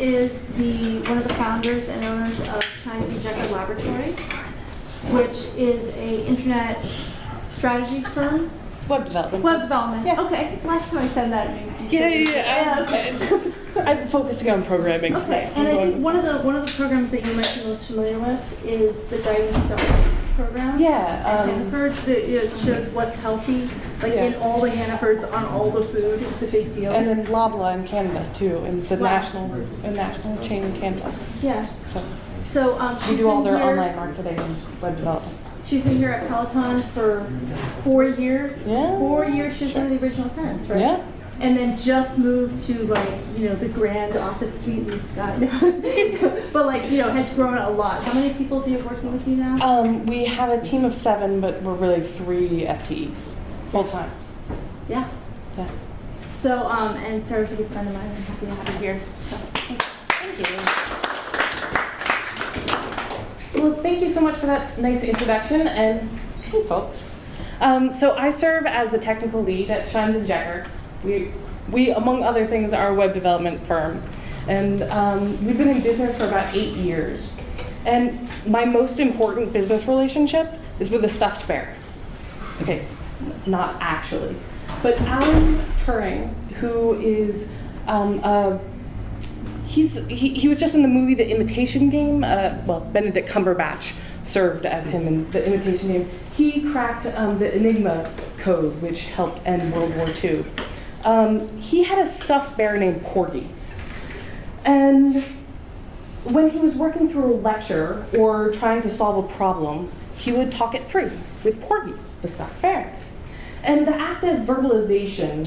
is one of the founders and owners of Hines and Jecker Laboratories, which is a internet strategies firm. Web development. Web development. Yeah. Okay. Last time I said that. I'm focusing on programming. Okay. So And I think one of the programs that you might be most familiar with is the Guiding Stars program. Yeah. At Hannaford, it shows what's healthy, like in all the Hannafords on all the food. It's a big deal. And then Loblaw in Canada too, and the Wow. national chain in Canada. Yeah. So So we do all their online marketing and web development. She's been here at Peloton for 4 years. Yeah. 4 years. She's one of the original tenants, right? Yeah. And then just moved to the grand office suite in the sky. But has grown a lot. How many people do you have working with you now? We have a team of 7, but we're really 3 FTEs full time. Yeah. Yeah. So and Sarah's a good friend of mine. I'm happy to have her here. So, thanks. Thank you. Well, thank you so much for that nice introduction, and hey, folks. So I serve as the technical lead at Hines and Jecker. We, among other things, are a web development firm, and we've been in business for about 8 years. And my most important business relationship is with a stuffed bear. Okay, not actually, but Alan Turing, who is he was just in the movie The Imitation Game. Benedict Cumberbatch served as him in The Imitation Game. He cracked the Enigma code, which helped end World War II. He had a stuffed bear named Porgy. And when he was working through a lecture or trying to solve a problem, he would talk it through with Porgy, the stuffed bear. And the act of verbalization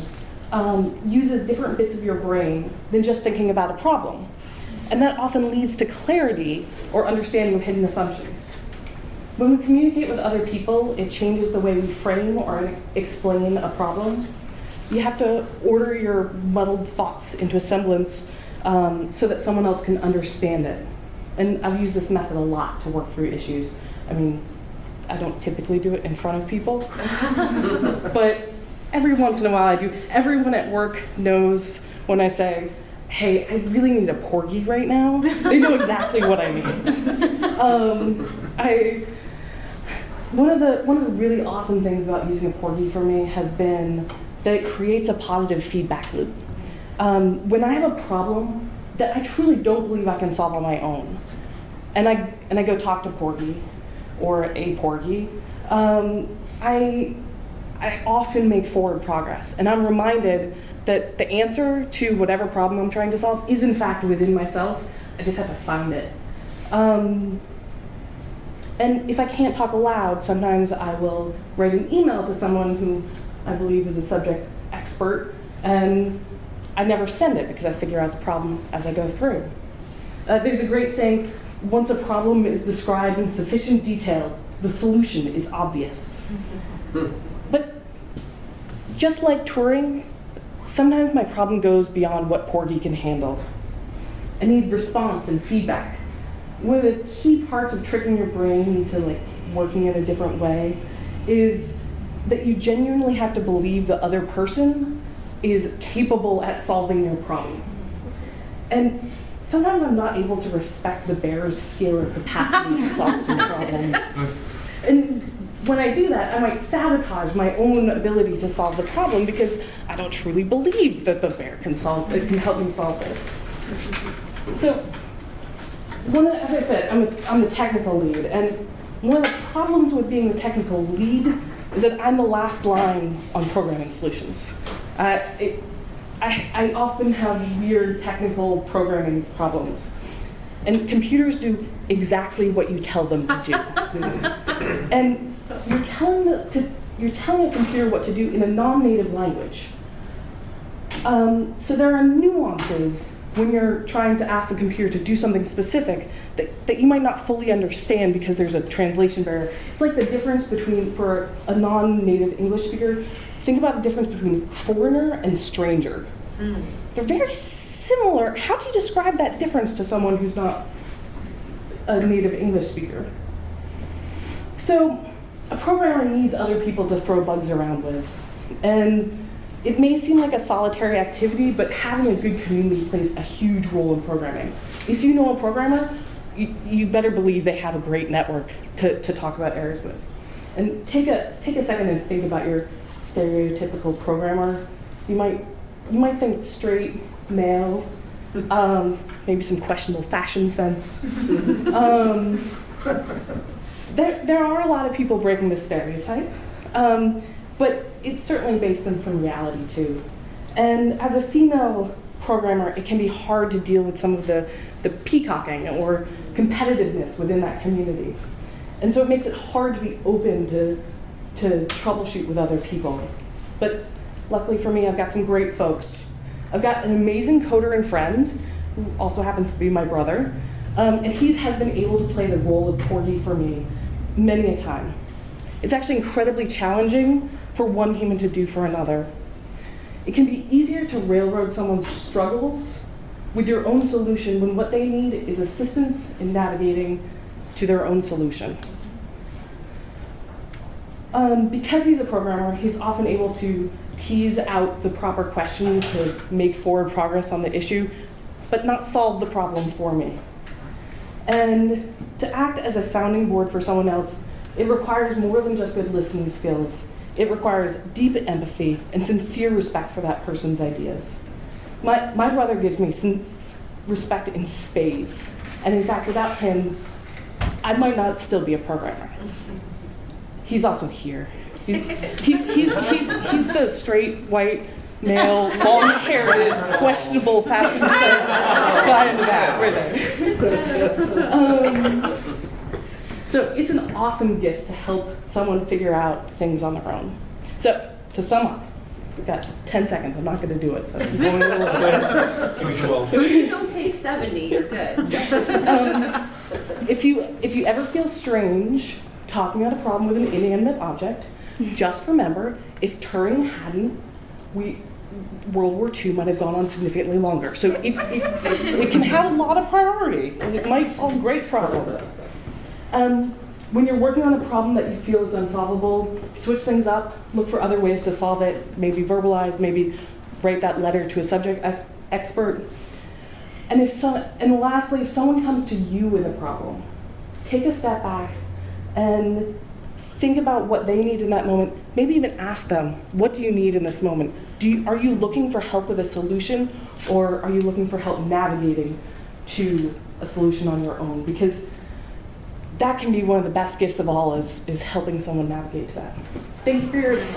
uses different bits of your brain than just thinking about a problem. And that often leads to clarity or understanding of hidden assumptions. When we communicate with other people, it changes the way we frame or explain a problem. You have to order your muddled thoughts into a semblance so that someone else can understand it. And I've used this method a lot to work through issues. I mean, I don't typically do it in front of people, but every once in a while I do. Everyone at work knows when I say, hey, I really need a Porgy right now. They know exactly what I mean. One of the really awesome things about using a Porgy for me has been that it creates a positive feedback loop. When I have a problem that I truly don't believe I can solve on my own, and I go talk to Porgy or a Porgy, I often make forward progress, and I'm reminded that the answer to whatever problem I'm trying to solve is in fact within myself. I just have to find it. And if I can't talk aloud, sometimes I will write an email to someone who I believe is a subject expert, and I never send it because I figure out the problem as I go through. There's a great saying, once a problem is described in sufficient detail, the solution is obvious. But just like Turing, sometimes my problem goes beyond what Porgy can handle. I need response and feedback. One of the key parts of tricking your brain into working in a different way is that you genuinely have to believe the other person is capable at solving your problem. And sometimes I'm not able to respect the bear's skill or capacity to solve some problems. And when I do that, I might sabotage my own ability to solve the problem because I don't truly believe that the bear can help me solve this. So, as I said, I'm the technical lead, and one of the problems with being the technical lead is that I'm the last line on programming solutions. I often have weird technical programming problems, and computers do exactly what you tell them to do. And you're telling a computer what to do in a non-native language. So there are nuances when you're trying to ask the computer to do something specific that you might not fully understand because there's a translation barrier. It's like the difference between, for a non-native English speaker, think about the difference between foreigner and stranger. They're very similar. How do you describe that difference to someone who's not a native English speaker? So a programmer needs other people to throw bugs around with. And It may seem like a solitary activity, but having a good community plays a huge role in programming. If you know a programmer, you better believe they have a great network to talk about errors with. And take a second and think about your stereotypical programmer. You might think straight, male, maybe some questionable fashion sense. There are a lot of people breaking this stereotype, but it's certainly based on some reality too. And as a female programmer, it can be hard to deal with some of the peacocking or competitiveness within that community. And so it makes it hard to be open to troubleshoot with other people. But luckily for me, I've got some great folks. I've got an amazing coder and friend, who also happens to be my brother, and he has been able to play the role of Porgy for me many a time. It's actually incredibly challenging for one human to do for another. It can be easier to railroad someone's struggles with your own solution when what they need is assistance in navigating to their own solution. Because he's a programmer, he's often able to tease out the proper questions to make forward progress on the issue, but not solve the problem for me. And to act as a sounding board for someone else, it requires more than just good listening skills. It requires deep empathy and sincere respect for that person's ideas. My brother gives me some respect in spades. And in fact, without him, I might not still be a programmer. He's also here. He's the straight, white, male, long-haired, questionable fashion sense guy in the back, right there. So it's an awesome gift to help someone figure out things on their own. So to sum up, we've got 10 seconds. I'm not going to do it, so I'm going a little bit. So if you don't take 70, you're good. If you ever feel strange talking about a problem with an inanimate object, just remember, if Turing hadn't, World War II might have gone on significantly longer. So it can have a lot of priority, and it might solve great problems. When you're working on a problem that you feel is unsolvable, switch things up, look for other ways to solve it, maybe verbalize, maybe write that letter to a subject expert. And lastly, if someone comes to you with a problem, take a step back and think about what they need in that moment. Maybe even ask them, what do you need in this moment? Are you looking for help with a solution, or are you looking for help navigating to a solution on your own? Because that can be one of the best gifts of all, is helping someone navigate to that. Thank you for your attention.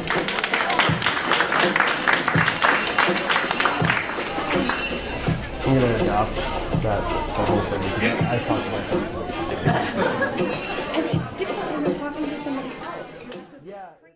I'm going to adopt that whole thing, because I talk to myself. And it's different when you're talking to somebody else.